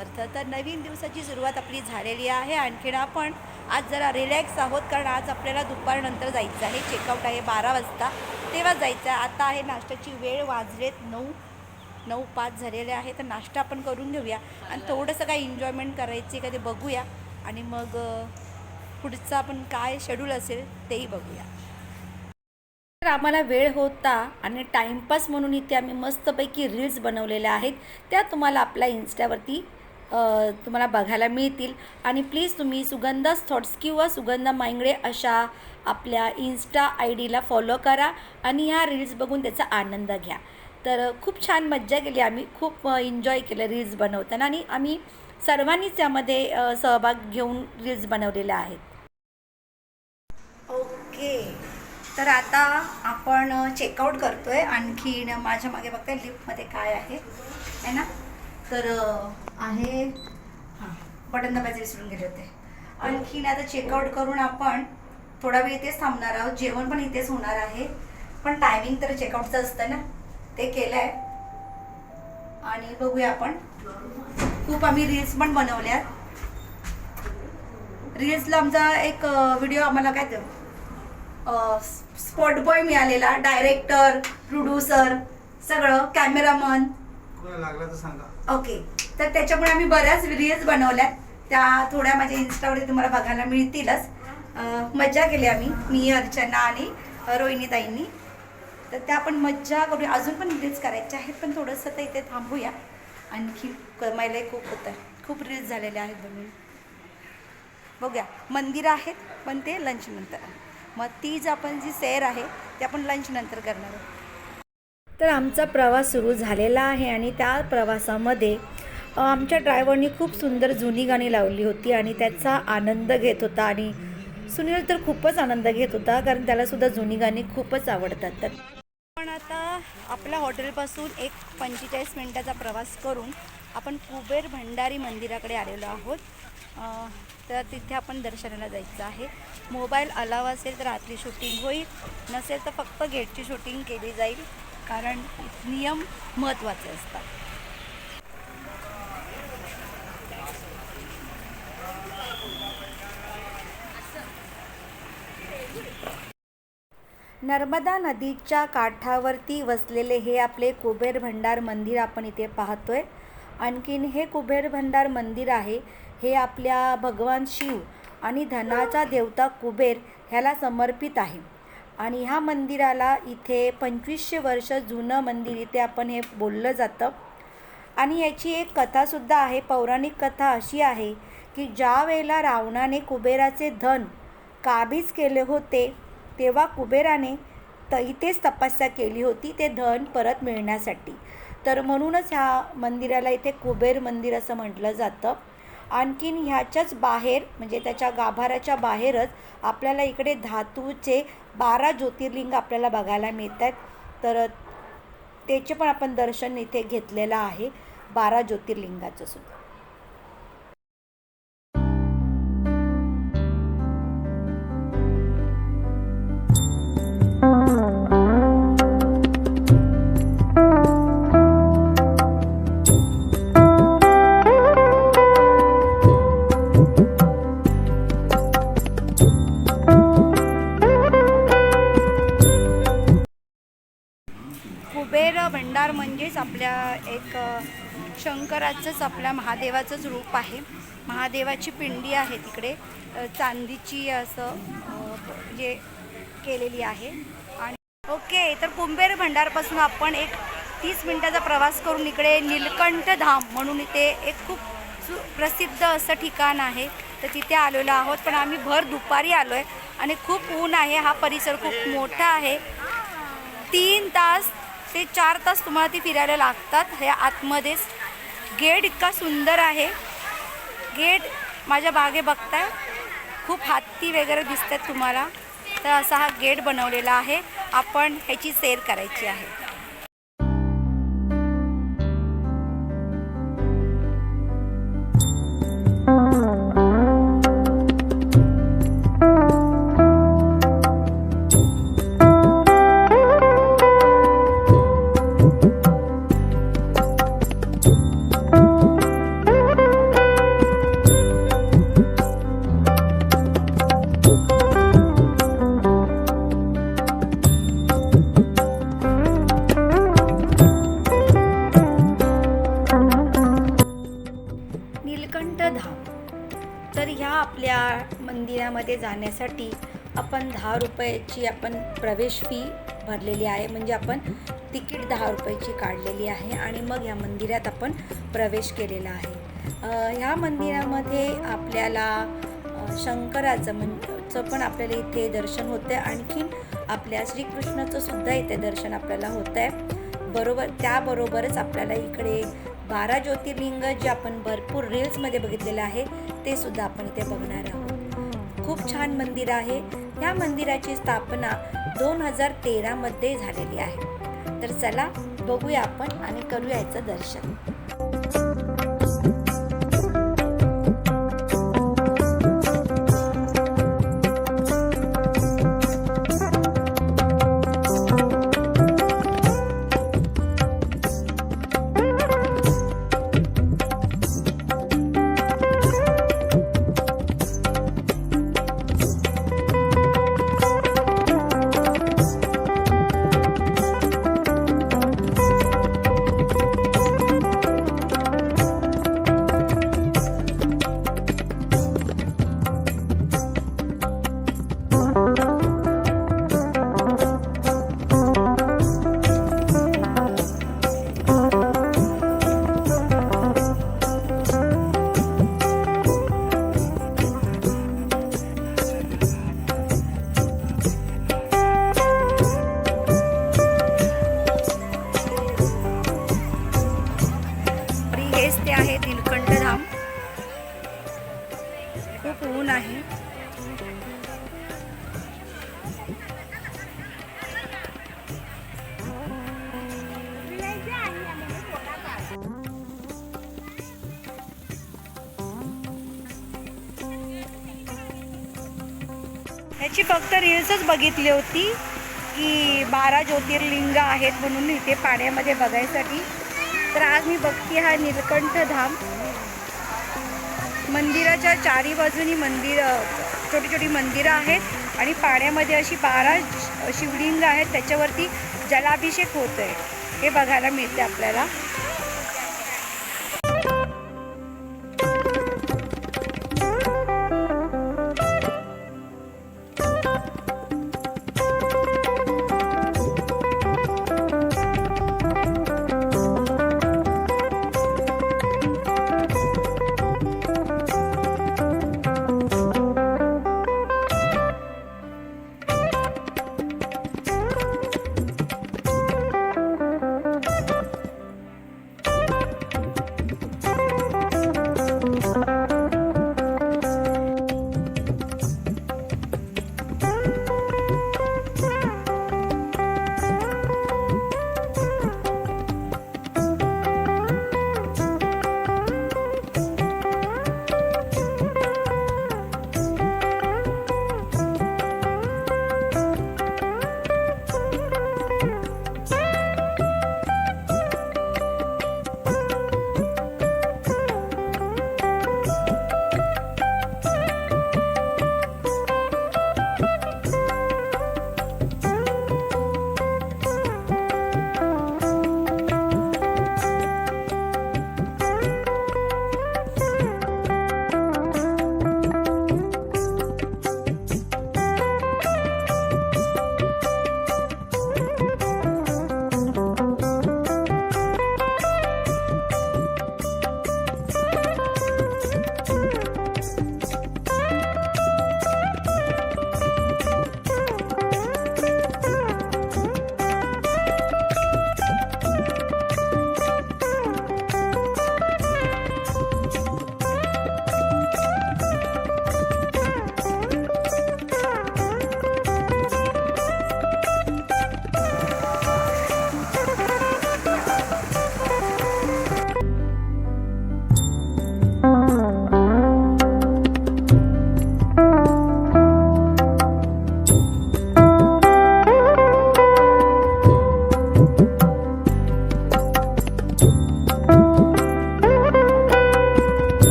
समर्थ. तर नवीन दिवसाची सुरुवात आपली झालेली आहे. आणखीन आपण आज जरा रिलॅक्स आहोत, कारण आज आपल्याला दुपारनंतर जायचं आहे. चेकआउट आहे 12 वाजता, तेव्हा जायचं आहे. आता आहे नाश्त्याची वेळ, वाजलेत 9:05 झालेले आहे. तर नाश्ता आपण करून घेऊया आणि थोडंसं काही एन्जॉयमेंट करायची का ते बघूया आणि मग पुढचं आपण काय शेड्यूल असेल तेही बघूया. तर आम्हाला वेळ होता आणि टाईमपास म्हणून इथे आम्ही मस्तपैकी रील्स बनवलेल्या आहेत. त्या तुम्हाला आपल्या इन्स्टावरती तुम्हाला बघायला मिळतील. आणि प्लीज तुम्ही सुगंधास थॉट्स किंवा सुगंधा मांगडे अशा आपल्या इन्स्टा ID ला फॉलो करा आणि ह्या रील्स बघून त्याचा आनंद घ्या. तर खूप छान मज्जा केली, आम्ही खूप एन्जॉय केलं रील्स बनवताना आणि आम्ही सर्वांनीच त्यामध्ये सहभाग घेऊन रील्स बनवलेल्या आहेत. ओके, तर आता आपण चेकआउट करतो आहे. आणखीन माझ्या मागे बघताय लिफ्टमध्ये काय आहे ना. तर आहे बटन दाबायचे विसरून गेले होते. आणखीन आता चेकआउट करून आपण थोडा वेळ इथेच थांबणार आहोत. जेवण पण इथेच होणार आहे, पण टायमिंग तर चेकआउटचं असतं ना, ते केलं आहे. आणि बघूया आपण, खूप आम्ही रील्स पण बनवल्यात. रील्सला आमचा एक व्हिडिओ आम्हाला काय स्पॉट बॉय मिळालेला, डायरेक्टर, प्रोड्युसर, सगळं, कॅमेरामन लागला तर सांगा. ओके, तर त्याच्यामुळे आम्ही बऱ्याच रील्स बनवल्यात. त्या थोड्या माझ्या इन्स्टावरती तुम्हाला बघायला मिळतीलच. मज्जा केली आम्ही, मी, अर्चना आणि रोहिणी ताईंनी. तर त्या आपण मज्जा करूया. अजून पण रील्स करायच्या आहेत, पण थोडंसं तर इथे थांबूया. आणखी कमायलाही खूप होतं, खूप रील्स झालेल्या आहेत बनवून. बघूया, मंदिरं आहेत पण ते लंच नंतर. मग ती जी आपण जी सैर आहे ते आपण लंच नंतर करणार आहोत. तर आमचा प्रवास सुरू झालेला आहे आणि त्या प्रवासामध्ये आमच्या ड्रायव्हरनी खूप सुंदर जुनी गाणी लावली होती आणि त्याचा आनंद घेत होता. आणि सुनील तर खूपच आनंद घेत होता, कारण त्यालासुद्धा जुनी गाणी खूपच आवडतात. तर आपण आता आपल्या हॉटेलपासून एक 45 मिनिटाचा प्रवास करून आपण कुबेर भंडारी मंदिराकडे आलेलो आहोत. तर तिथे आपण दर्शनाला जायचं आहे. मोबाईल अलाव असेल तर आतली शूटिंग होईल, नसेल तर फक्त गेटची शूटिंग केली जाईल, कारण नियम महत्त्वाचे असतात. नर्मदा नदीच्या काठावरती वसलेले हे आपले कुबेर भंडार मंदिर आपण इथे पाहतोय. आणखीन हे कुबेर भंडार मंदिर आहे, हे आपल्या भगवान शिव आणि धनाचा देवता कुबेर ह्याला समर्पित आहे. आणि ह्या मंदिराला इथे 2500 वर्ष जुनं मंदिर इथे आपण हे बोललं जातं. आणि याची एक कथासुद्धा आहे. पौराणिक कथा अशी आहे की ज्या वेळेला रावणाने कुबेराचे धन काबीज केले होते, तेव्हा कुबेराने इथेच तपस्या केली होती ते धन परत मिळण्यासाठी. तर म्हणूनच ह्या मंदिराला इथे कुबेर मंदिर असं म्हटलं जातं. आणखीन ह्याच्याच बाहेर, म्हणजे त्याच्या गाभाऱ्याच्या बाहेरच आपल्याला इकडे धातूचे 12 ज्योतिर्लिंग आपल्याला बघायला मिळतात. तर त्याचे पण आपण दर्शन इथे घेतलेलं आहे, 12 ज्योतिर्लिंगाचं सुद्धा. कुबेर भंडार म्हणजेच आपल्या एक शंकराचंच, आपल्या महादेवाचंच रूप आहे. महादेवाची पिंडी आहे तिकडे, चांदीची असं जे केलेली आहे. आणि ओके, तर कुबेर भंडारपासून आपण एक 30 मिनिटाचा प्रवास करून इकडे नीलकंठ धाम म्हणून इथे एक खूप प्रसिद्ध असं ठिकाण आहे, तर तिथे आलेलो आहोत. पण आम्ही भर दुपारी आलो आहे आणि खूप ऊन आहे. हा परिसर खूप मोठा आहे. 3 तास ते 4 तास तुम्हाला ती फिरायला लागतात. ह्या आतमध्येच गेट इतका सुंदर आहे. गेट माझ्या मागे बघताय, खूप हत्ती वगैरे दिसतात तुम्हाला. तर असा हा गेट बनवलेला आहे. आपण ह्याची सैर करायची आहे. मंदिरामध्ये जाण्यासाठी आपण 10 रुपयाची आपण प्रवेश फी भरलेली आहे, म्हणजे आपण तिकीट 10 रुपयाची काढलेली आहे आणि मग ह्या मंदिरात आपण प्रवेश केलेला आहे. ह्या मंदिरामध्ये आपल्याला शंकराचं पण आपल्याला इथे दर्शन होतं आहे, आणखीन आपल्या श्रीकृष्णाचं सुद्धा इथे दर्शन आपल्याला होतं आहे. त्याबरोबरच आपल्याला इकडे 12 ज्योतिर्लिंग जे आपण भरपूर रील्समध्ये बघितलेलं आहे ते सुद्धा आपण इथे बघणार आहोत. खूप छान मंदिर आहे. ह्या मंदिराची स्थापना 2013 मध्ये झालेली आहे. तर चला बघूया आपण आणि करूया याचं दर्शन. ते आहे नीलकंठ धाम. खूप ऊन आहे. ह्याची फक्त रील्सच बघितली होती की 12 ज्योतिर्लिंग आहेत म्हणून इथे पाण्यामध्ये बघायसाठी. तर आज मी बघते हा नीलकंठ धाम. मंदिराच्या चारी बाजूनी छोटी छोटी मंदिरं आहेत आणि पाण्यामध्ये अशी 12 शिवलिंग आहेत, त्याच्यावरती जलाभिषेक होत आहे हे बघायला मिळते आपल्याला.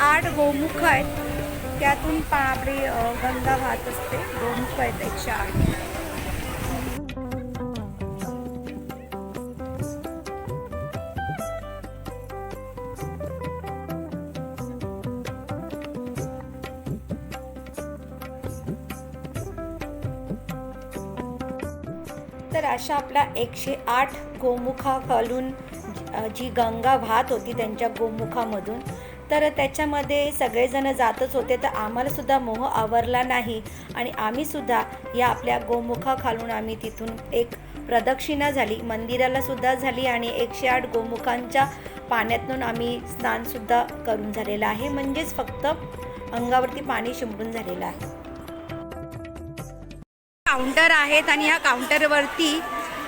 108 गोमुख आहेत, त्यातून आपली गंगा वाहत असते. गोमुख आहेत 108. तर अशा आपल्या 108 गोमुखाखालून जी गंगा वाहत होती त्यांच्या गोमुखामधून, तर त्याच्यामध्ये सगळेजण जातच होते. तर आम्हालासुद्धा मोह आवरला नाही आणि आम्हीसुद्धा या आपल्या गोमुखाखालून आम्ही तिथून एक प्रदक्षिणा झाली, मंदिरालासुद्धा झाली आणि 108 गोमुखांच्या पाण्यातून आम्ही स्नानसुद्धा करून झालेलं आहे. म्हणजेच फक्त अंगावरती पाणी शिंपडून झालेलं आहे. काउंटर आहेत आणि ह्या काउंटरवरती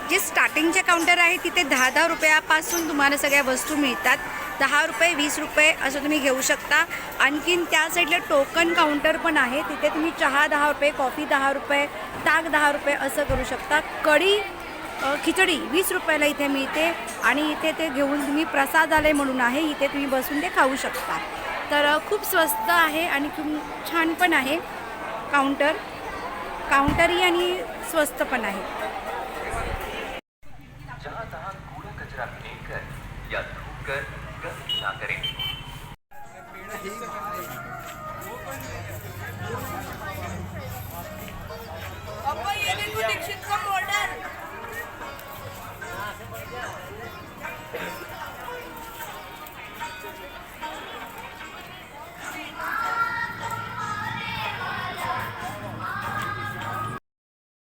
जे स्टार्टिंगचे काउंटर आहे तिथे 10-10 रुपयापासून तुम्हाला सगळ्या वस्तू मिळतात. 10 रुपये, 20 रुपये असं तुम्ही घेऊ शकता. आणखीन त्या साईडला टोकन काउंटर पण आहे, तिथे तुम्ही चहा 10 रुपये, कॉफी 10 रुपये, ताक 10 रुपये असं करू शकता. कढी खिचडी 20 रुपयाला इथे मिळते आणि इथे ते घेऊन तुम्ही प्रसादालय म्हणून आहे, इथे तुम्ही बसून ते खाऊ शकता. तर खूप स्वस्त आहे आणि खूप छान पण आहे काउंटरही आणि स्वस्त पण आहे. जहाँ तहाँ कूड़ा कचरा फेंककर या थूककर गंदगी ना करें.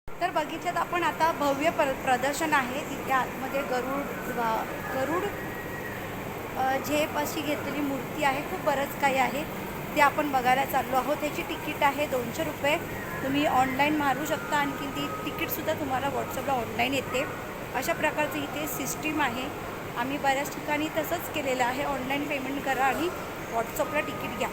तर बगीच्यात आपण आता भव्य प्रदर्शन आहे, तिथे आतमध्ये गरुड झेप अशी घेतलेली मूर्ती आहे. खूप बरंच काही आहे ते आपण बघायला चाललो आहोत. त्याची तिकीट आहे 200 रुपये. तुम्ही ऑनलाईन मारू शकता. आणखी ती तिकीटसुद्धा तुम्हाला व्हॉट्सअपला ऑनलाईन येते. अशा प्रकारचं इथे सिस्टीम आहे. आम्ही बऱ्याच ठिकाणी तसंच केलेलं आहे, ऑनलाईन पेमेंट करा आणि व्हॉट्सअपला तिकीट घ्या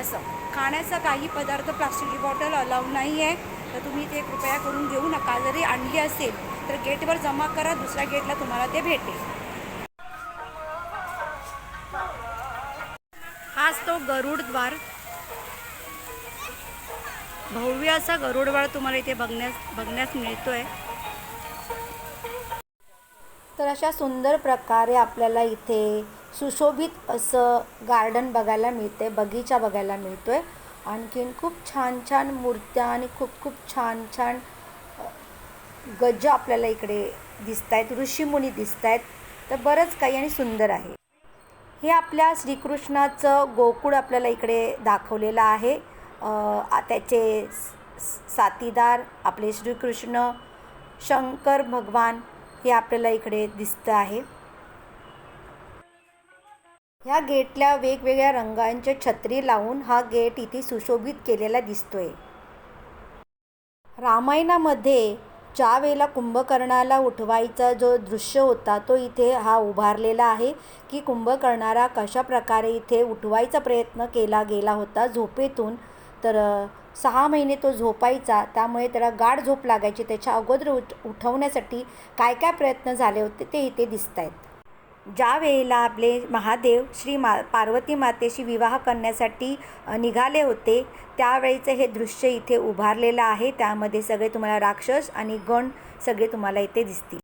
असं. खाण्याचा काही पदार्थ, प्लास्टिकची बॉटल अलाउ नाही आहे, तर तुम्ही ते कृपया करून घेऊ नका. जरी आणली असेल तर गेटवर जमा करा, दुसऱ्या गेटला तुम्हाला ते भेटेल. हाच तो गरुडद्वार, भव्य असा गरुडद्वार तुम्हाला इथे बघण्यास मिळतोय. तर अशा सुंदर प्रकारे आपल्याला इथे सुशोभित असं गार्डन बघायला मिळते, बगीचा बघायला मिळतोय. आणखीन खूप छान छान मूर्त्या आणि खूप छान छान गज आपल्याला इकडे दिसत आहेत, ऋषीमुनी दिसत आहेत. तर बरंच काही आणि सुंदर आहे. हे आपल्या श्रीकृष्णाचं गोकुळ आपल्याला इकडे दाखवलेलं आहे. त्याचे साथीदार आपले श्रीकृष्ण, शंकर भगवान हे आपल्याला इकडे दिसतं आहे. ह्या गेटला वेगवेगळ्या रंगांच्या छत्री लावून हा गेट इथे सुशोभित केलेला दिसतोय. रामायणामध्ये ज्या वेळेला कुंभकर्णाला उठवायचा जो दृश्य होता तो इथे हा उभारलेला आहे की कुंभकर्णाला कशा प्रकारे इथे उठवायचा प्रयत्न केला गेला होता झोपेतून. तर 6 महिने तो झोपायचा, त्यामुळे त्याला गाढ झोप लागायची. त्याच्या अगोदर उठवण्यासाठी काय काय प्रयत्न झाले होते ते इथे दिसत आहेत. ज्या वेळेला आपले महादेव पार्वती मातेशी विवाह करण्यासाठी निघाले होते त्यावेळेचं हे दृश्य इथे उभारलेलं आहे. त्यामध्ये सगळे तुम्हाला राक्षस आणि गण सगळे तुम्हाला इथे दिसतील.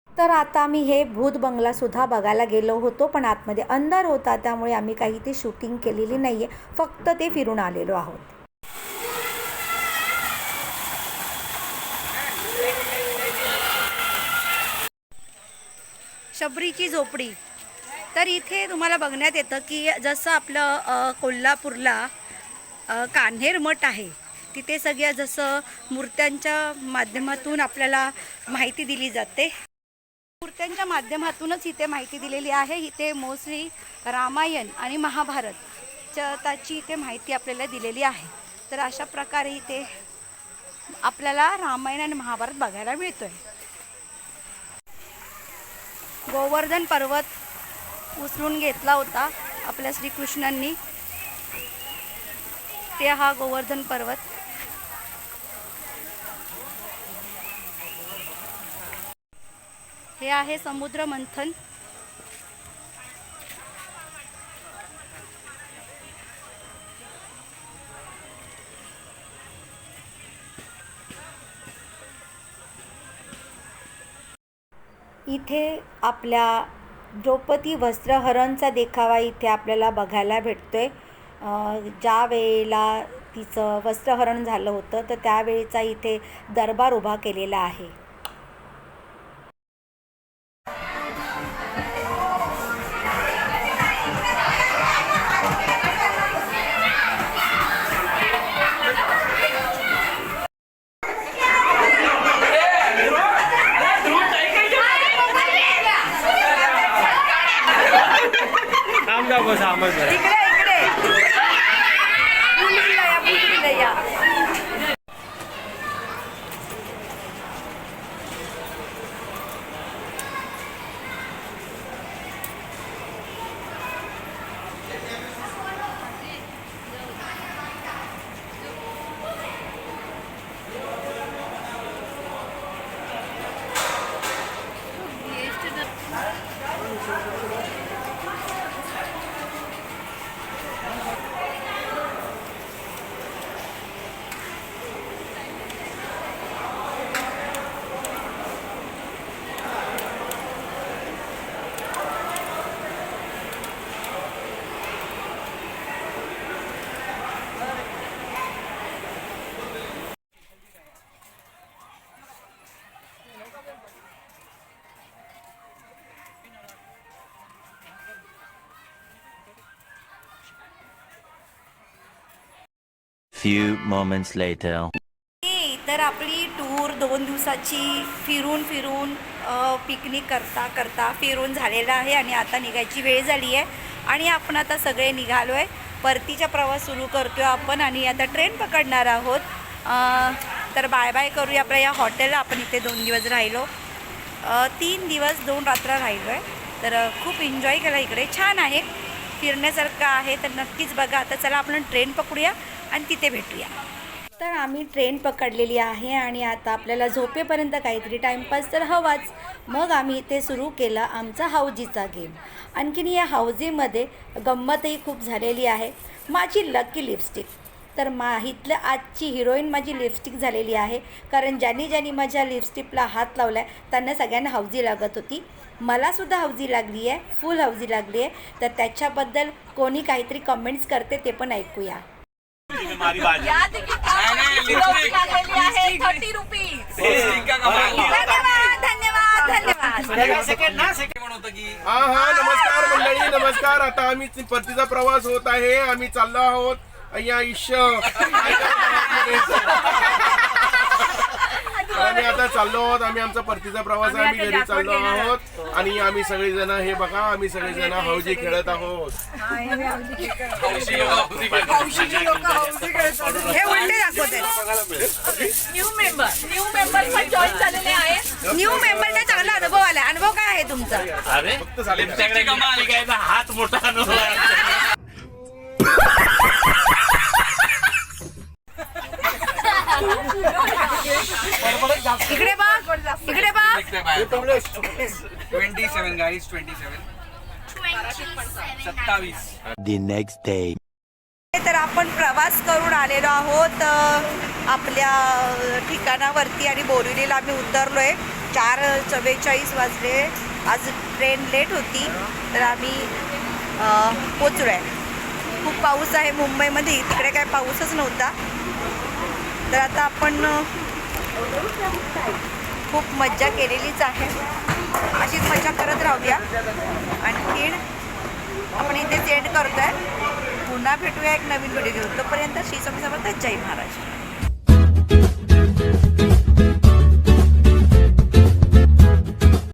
तर आता आम्ही हे भूत बंगलासुद्धा बघायला गेलो होतो, पण आतमध्ये अंधार होता त्यामुळे आम्ही काही ते शूटिंग केलेली नाही आहे, फक्त ते फिरून आलेलो आहोत. शबरीची झोपडी. तर इथे तुम्हाला बघण्यात येतं की जसं आपलं कोल्हापूरला कान्हेर मठ आहे, तिथे सगळ्या जसं मूर्त्यांच्या माध्यमातून आपल्याला माहिती दिली जाते, मूर्त्यांच्या माध्यमातूनच इथे माहिती दिलेली आहे. इथे मोस्टली रामायण आणि महाभारत त्याची इथे माहिती आपल्याला दिलेली आहे. तर अशा प्रकारे इथे आपल्याला रामायण आणि महाभारत बघायला मिळतोय. गोवर्धन पर्वत उचलून घेतला होता आपल्या श्रीकृष्णांनी, ते हा गोवर्धन पर्वत. हे आहे समुद्र मंथन. इथे आपल्या द्रौपदी वस्त्रहरणचा देखावा इथे आपल्याला बघायला भेटतोय. ज्या वेळेला तिचं वस्त्रहरण झालं होतं तर त्यावेळेचा इथे दरबार उभा केलेला आहे. इकडे इकडे मुलीला या. Few moments later. तर आपली टूर 2 दिवसाची फिरून पिकनिक करता फिरून झालेला आहे आणि आता निघायची वेळ झाली आहे आणि आपण आता सगळे निघालो आहे. परतीचा प्रवास सुरू करतो आपण आणि आता ट्रेन पकडणार आहोत. तर बाय बाय करूया आपल्या या हॉटेलला. आपण इथे 2 दिवस राहिलो, 3 दिवस 2 रात्र राहिलो आहे. तर खूप एन्जॉय केला इकडे, छान आहे, फिरण्यासारखं आहे. तर नक्कीच बघा. आता चला आपण ट्रेन पकडूया आणि तिथे भेटूया. तर आम्ही ट्रेन पकडलेली आहे आणि आता आपल्याला झोपेपर्यंत काहीतरी टाईमपास तर हवाच. मग आम्ही इथे सुरू केला आमचा हौजीचा गेम. आणखीन या हौजीमध्ये गंमतही खूप झालेली आहे. माझी लकी लिपस्टिक, तर इथलं आजची हिरोईन माझी लिपस्टिक झालेली आहे. कारण ज्यांनी माझ्या लिपस्टिकला हात लावला आहे त्यांना सगळ्यांना हौजी लागत होती. मलासुद्धा हौजी लागली आहे, फुल हौजी लागली आहे. तर त्याच्याबद्दल कोणी काहीतरी कमेंट्स करते ते पण ऐकूया. धन्यवाद. नमस्कार मंडळी, नमस्कार. आता आम्ही परतीचा प्रवास होत आहे. आम्ही चाललो आहोत आम्ही आता चाललो आहोत. आम्ही आमचा परतीचा प्रवास आहे. आम्ही घरी चाललो आहोत आणि आम्ही सगळेजण हे बघा, आम्ही सगळेजण हौजी खेळत आहोत. हे उलटे दाखवते. न्यू मेंबर पण जॉईन झालेले आहेत. न्यू मेंबरचा चांगला अनुभव आला. अनुभव काय आहे तुमचा? अरे तुमच्याकडे कमाल काय, हात मोठा अनुभव आहे. इकडे बघ, इकडे बघ. 27 guys, 27. 27. The next day. तर आपण प्रवास करून आलेलो आहोत आपल्या ठिकाणावरती आणि बोरिवलीला आम्ही उतरलो आहे. 4:44 वाजले. आज ट्रेन लेट होती तर आम्ही पोचलो आहे. खूप पाऊस आहे मुंबईमध्ये, तिकडे काय पाऊसच नव्हता. तर आता आपण खूप मज्जा केलेलीच आहे. अशीच मज्जा करत राहूया. आणखीन आपण इथे एंड करतो आहे. पुन्हा भेटूया एक नवीन व्हिडिओ घेऊन. तोपर्यंत श्री स्वामी समर्थ. जय महाराज.